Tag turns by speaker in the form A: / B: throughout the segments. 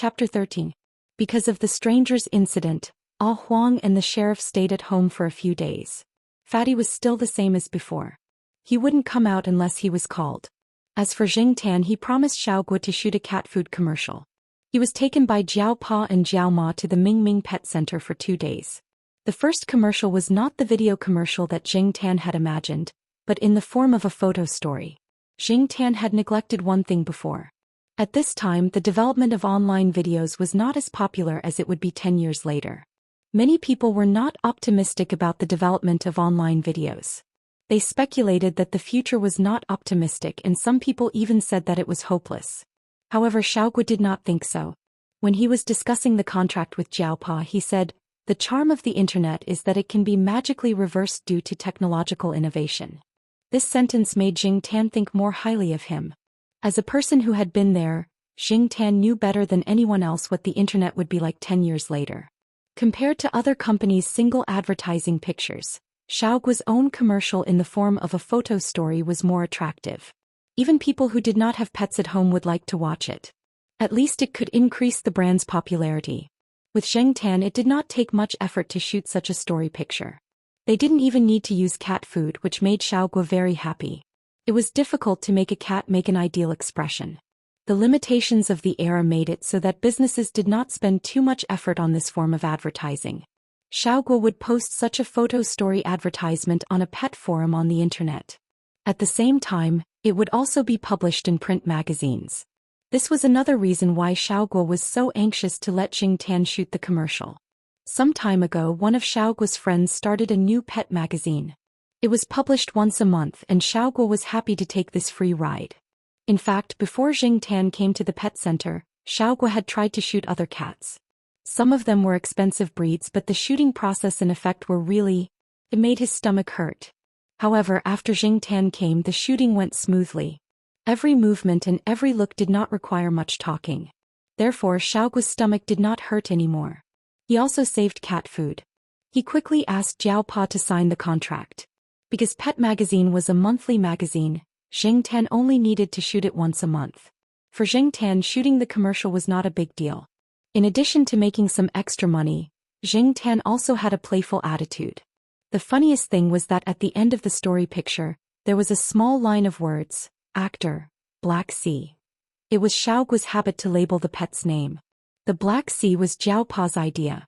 A: Chapter 13. Because of the stranger's incident, Ah Huang and the sheriff stayed at home for a few days. Fatty was still the same as before. He wouldn't come out unless he was called. As for Jing Tan, he promised Xiaoguo to shoot a cat food commercial. He was taken by Jiao Pa and Jiao Ma to the Mingming Pet Center for 2 days. The first commercial was not the video commercial that Jing Tan had imagined, but in the form of a photo story. Jing Tan had neglected one thing before. At this time, the development of online videos was not as popular as it would be 10 years later. Many people were not optimistic about the development of online videos. They speculated that the future was not optimistic, and some people even said that it was hopeless. However, Xiaoguo did not think so. When he was discussing the contract with Jiao Pa, he said, "The charm of the internet is that it can be magically reversed due to technological innovation." This sentence made Jing Tan think more highly of him. As a person who had been there, Jing Tan knew better than anyone else what the internet would be like 10 years later. Compared to other companies' single advertising pictures, Xiaoguo's own commercial in the form of a photo story was more attractive. Even people who did not have pets at home would like to watch it. At least it could increase the brand's popularity. With Jing Tan, it did not take much effort to shoot such a story picture. They didn't even need to use cat food, which made Xiaoguo very happy. It was difficult to make a cat make an ideal expression. The limitations of the era made it so that businesses did not spend too much effort on this form of advertising. Xiaoguo would post such a photo story advertisement on a pet forum on the internet. At the same time, it would also be published in print magazines. This was another reason why Xiaoguo was so anxious to let Jing Tan shoot the commercial. Some time ago, one of Xiaoguo's friends started a new pet magazine. It was published once a month, and Xiaoguo was happy to take this free ride. In fact, before Jing Tan came to the pet center, Xiaoguo had tried to shoot other cats. Some of them were expensive breeds, but the shooting process and effect were it made his stomach hurt. However, after Jing Tan came, the shooting went smoothly. Every movement and every look did not require much talking. Therefore, Xiaoguo's stomach did not hurt anymore. He also saved cat food. He quickly asked Jiao Pa to sign the contract. Because Pet Magazine was a monthly magazine, Jing Tan only needed to shoot it once a month. For Jing Tan, shooting the commercial was not a big deal. In addition to making some extra money, Jing Tan also had a playful attitude. The funniest thing was that at the end of the story picture, there was a small line of words, "Actor, Black Sea." It was Xiaoguo's habit to label the pet's name. The Black Sea was Jiao Pa's idea.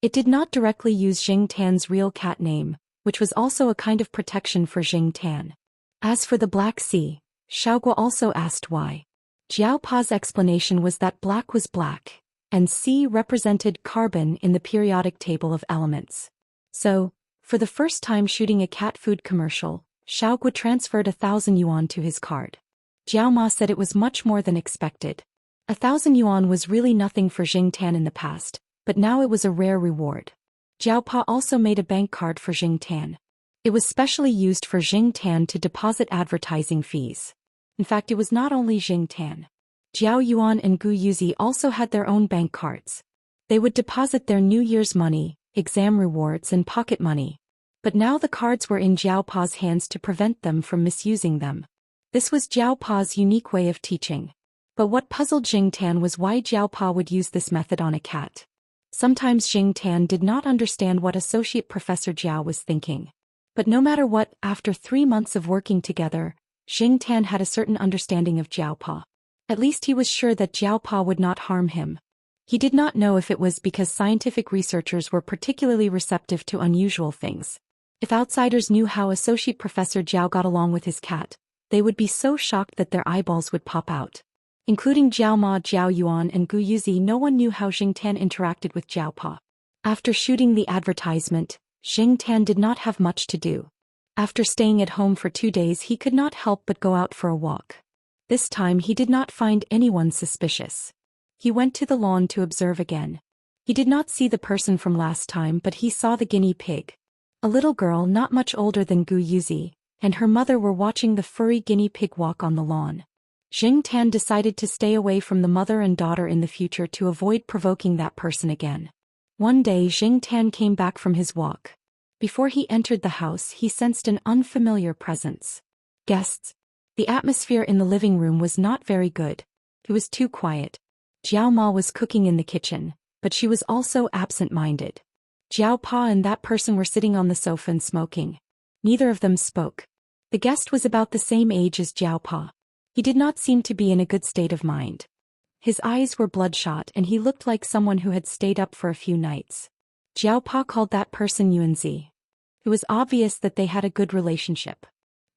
A: It did not directly use Jing Tan's real cat name, which was also a kind of protection for Jing Tan. As for the Black Sea, Xiaoguo also asked why. Jiao Pa's explanation was that black was black, and sea represented carbon in the periodic table of elements. So, for the first time shooting a cat food commercial, Xiaoguo transferred 1,000 yuan to his card. Jiao Ma said it was much more than expected. 1,000 yuan was really nothing for Jing Tan in the past, but now it was a rare reward. Jiao Pa also made a bank card for Jing Tan. It was specially used for Jing Tan to deposit advertising fees. In fact, it was not only Jing Tan. Jiao Yuan and Gu Yuzi also had their own bank cards. They would deposit their New Year's money, exam rewards and pocket money. But now the cards were in Jiao Pa's hands to prevent them from misusing them. This was Jiao Pa's unique way of teaching. But what puzzled Jing Tan was why Jiao Pa would use this method on a cat. Sometimes Jing Tan did not understand what Associate Professor Jiao was thinking. But no matter what, after 3 months of working together, Jing Tan had a certain understanding of Jiao Pa. At least he was sure that Jiao Pa would not harm him. He did not know if it was because scientific researchers were particularly receptive to unusual things. If outsiders knew how Associate Professor Jiao got along with his cat, they would be so shocked that their eyeballs would pop out. Including Jiao Ma, Jiao Yuan and Gu Yuzi, no one knew how Jing Tan interacted with Jiao Pa. After shooting the advertisement, Jing Tan did not have much to do. After staying at home for 2 days, he could not help but go out for a walk. This time he did not find anyone suspicious. He went to the lawn to observe again. He did not see the person from last time, but he saw the guinea pig. A little girl not much older than Gu Yuzi and her mother were watching the furry guinea pig walk on the lawn. Jing Tan decided to stay away from the mother and daughter in the future to avoid provoking that person again. One day Jing Tan came back from his walk. Before he entered the house, he sensed an unfamiliar presence. Guests. The atmosphere in the living room was not very good. It was too quiet. Jiao Ma was cooking in the kitchen, but she was also absent-minded. Jiao Pa and that person were sitting on the sofa and smoking. Neither of them spoke. The guest was about the same age as Jiao Pa. He did not seem to be in a good state of mind. His eyes were bloodshot and he looked like someone who had stayed up for a few nights. Jiao Pa called that person Yuanzi. It was obvious that they had a good relationship.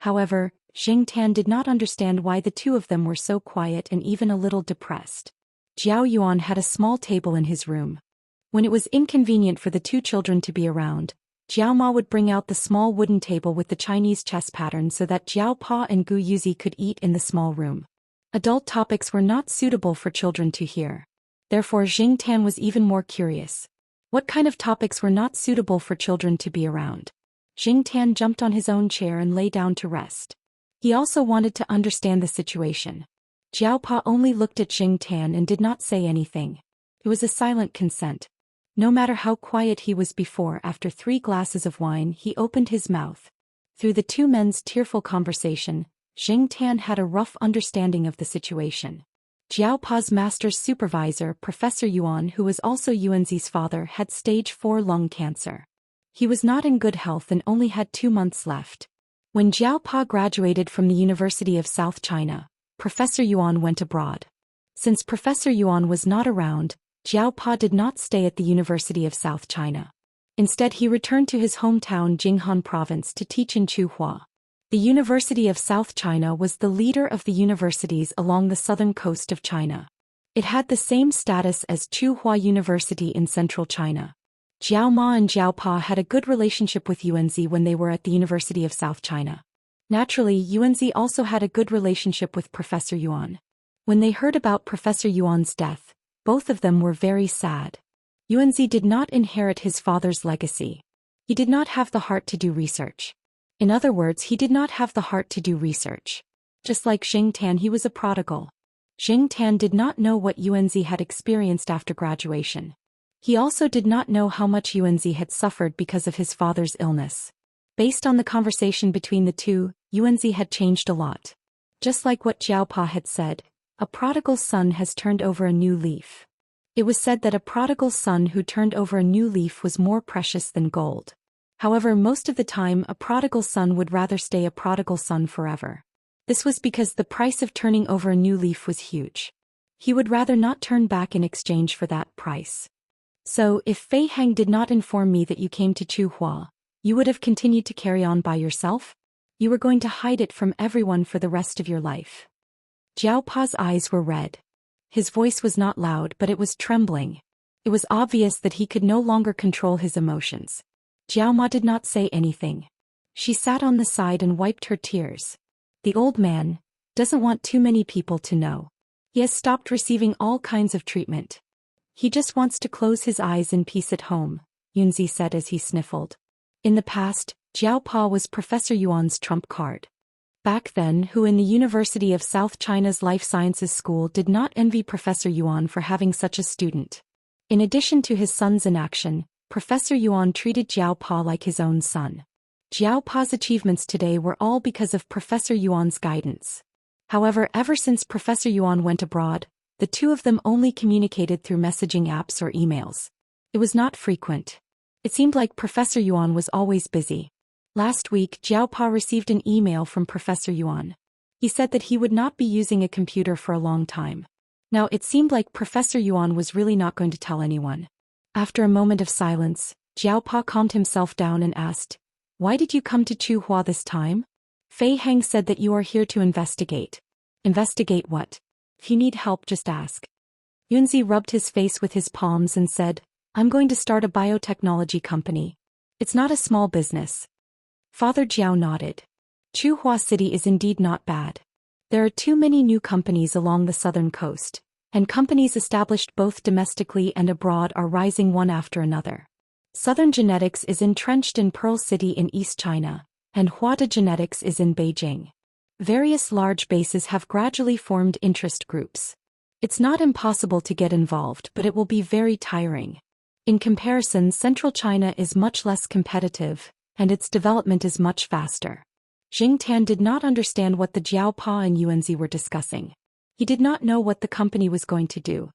A: However, Xing Tan did not understand why the two of them were so quiet and even a little depressed. Jiao Yuan had a small table in his room. When it was inconvenient for the two children to be around, Jiao Ma would bring out the small wooden table with the Chinese chess pattern so that Jiao Pa and Gu Yuzi could eat in the small room. Adult topics were not suitable for children to hear. Therefore Xing Tan was even more curious. What kind of topics were not suitable for children to be around? Xing Tan jumped on his own chair and lay down to rest. He also wanted to understand the situation. Jiao Pa only looked at Xing Tan and did not say anything. It was a silent consent. No matter how quiet he was before, after 3 glasses of wine he opened his mouth. Through the two men's tearful conversation, Xing Tan had a rough understanding of the situation. Jiao Pa's master's supervisor, Professor Yuan, who was also Yuanzi's father, had stage 4 lung cancer. He was not in good health and only had 2 months left. When Jiao Pa graduated from the University of South China, Professor Yuan went abroad. Since Professor Yuan was not around, Jiao Pa did not stay at the University of South China. Instead he returned to his hometown Jinghan province to teach in Chuhua. The University of South China was the leader of the universities along the southern coast of China. It had the same status as Chuhua University in central China. Jiao Ma and Jiao Pa had a good relationship with Yuanzi when they were at the University of South China. Naturally, Yuanzi also had a good relationship with Professor Yuan. When they heard about Professor Yuan's death, both of them were very sad. Yuanzi did not inherit his father's legacy. He did not have the heart to do research. In other words, he did not have the heart to do research. Just like Xing Tan, he was a prodigal. Xing Tan did not know what Yuanzi had experienced after graduation. He also did not know how much Yuanzi had suffered because of his father's illness. Based on the conversation between the two, Yuanzi had changed a lot. Just like what Jiao Pa had said, a prodigal son has turned over a new leaf. It was said that a prodigal son who turned over a new leaf was more precious than gold. However, most of the time a prodigal son would rather stay a prodigal son forever. This was because the price of turning over a new leaf was huge. He would rather not turn back in exchange for that price. So, if Fei Heng did not inform me that you came to Chuhua, you would have continued to carry on by yourself? You were going to hide it from everyone for the rest of your life. Jiao Pa's eyes were red. His voice was not loud, but it was trembling. It was obvious that he could no longer control his emotions. Jiao Ma did not say anything. She sat on the side and wiped her tears. The old man doesn't want too many people to know. He has stopped receiving all kinds of treatment. He just wants to close his eyes in peace at home, Yunzi said as he sniffled. In the past, Jiao Pa was Professor Yuan's trump card. Back then, who in the University of South China's Life Sciences School did not envy Professor Yuan for having such a student. In addition to his son's inaction, Professor Yuan treated Jiao Pa like his own son. Jiao Pa's achievements today were all because of Professor Yuan's guidance. However, ever since Professor Yuan went abroad, the two of them only communicated through messaging apps or emails. It was not frequent. It seemed like Professor Yuan was always busy. Last week, Jiao Pa received an email from Professor Yuan. He said that he would not be using a computer for a long time. Now it seemed like Professor Yuan was really not going to tell anyone. After a moment of silence, Jiao Pa calmed himself down and asked, "Why did you come to Chuhua this time?" Fei Heng said that you are here to investigate. Investigate what? If you need help, just ask. Yunzi rubbed his face with his palms and said, "I'm going to start a biotechnology company. It's not a small business." Father Jiao nodded. Chuhua City is indeed not bad. There are too many new companies along the southern coast, and companies established both domestically and abroad are rising one after another. Southern Genetics is entrenched in Pearl City in East China, and Huada Genetics is in Beijing. Various large bases have gradually formed interest groups. It's not impossible to get involved, but it will be very tiring. In comparison, Central China is much less competitive, and its development is much faster. Xing Tan did not understand what the Jiao Pa and Yuanzi were discussing. He did not know what the company was going to do.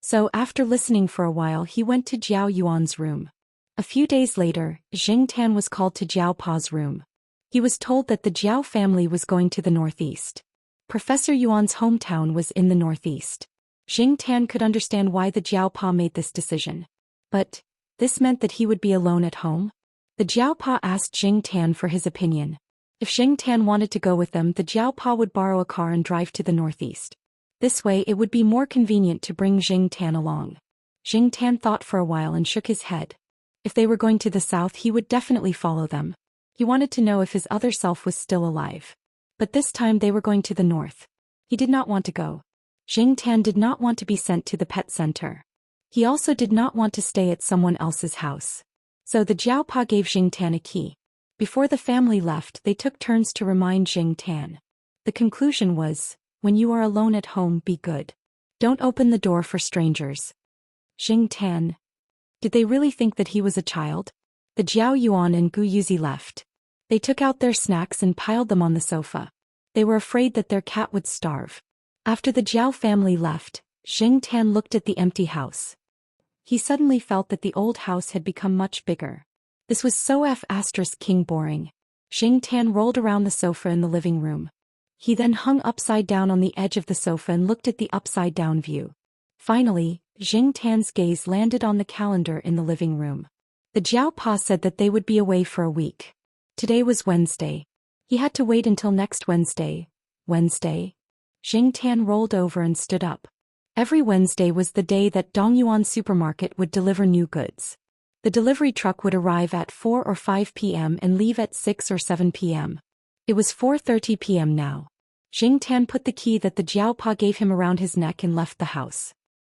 A: So after listening for a while he went to Jiao Yuan's room. A few days later, Jing Tan was called to Jiao Pa's room. He was told that the Jiao family was going to the northeast. Professor Yuan's hometown was in the northeast. Jing Tan could understand why the Jiao Pa made this decision. But this meant that he would be alone at home? The Jiao Pa asked Jing Tan for his opinion. If Jing Tan wanted to go with them, the Jiao Pa would borrow a car and drive to the northeast. This way it would be more convenient to bring Jing Tan along. Jing Tan thought for a while and shook his head. If they were going to the south he would definitely follow them. He wanted to know if his other self was still alive. But this time they were going to the north. He did not want to go. Jing Tan did not want to be sent to the pet center. He also did not want to stay at someone else's house. So the Jiao Pa gave Jing Tan a key. Before the family left they took turns to remind Jing Tan. The conclusion was, when you are alone at home be good. Don't open the door for strangers. Jing Tan. Did they really think that he was a child? The Jiao Yuan and Gu Yuzi left. They took out their snacks and piled them on the sofa. They were afraid that their cat would starve. After the Jiao family left, Jing Tan looked at the empty house. He suddenly felt that the old house had become much bigger. This was so King boring. Jing Tan rolled around the sofa in the living room. He then hung upside down on the edge of the sofa and looked at the upside-down view. Finally, Jing Tan's gaze landed on the calendar in the living room. The Jiao Pa said that they would be away for a week. Today was Wednesday. He had to wait until next Wednesday. Wednesday? Jing Tan rolled over and stood up. Every Wednesday was the day that Dongyuan supermarket would deliver new goods. The delivery truck would arrive at 4 or 5 p.m. and leave at 6 or 7 p.m. It was 4:30 p.m. now. Jing Tan put the key that the Jiao Pa gave him around his neck and left the house.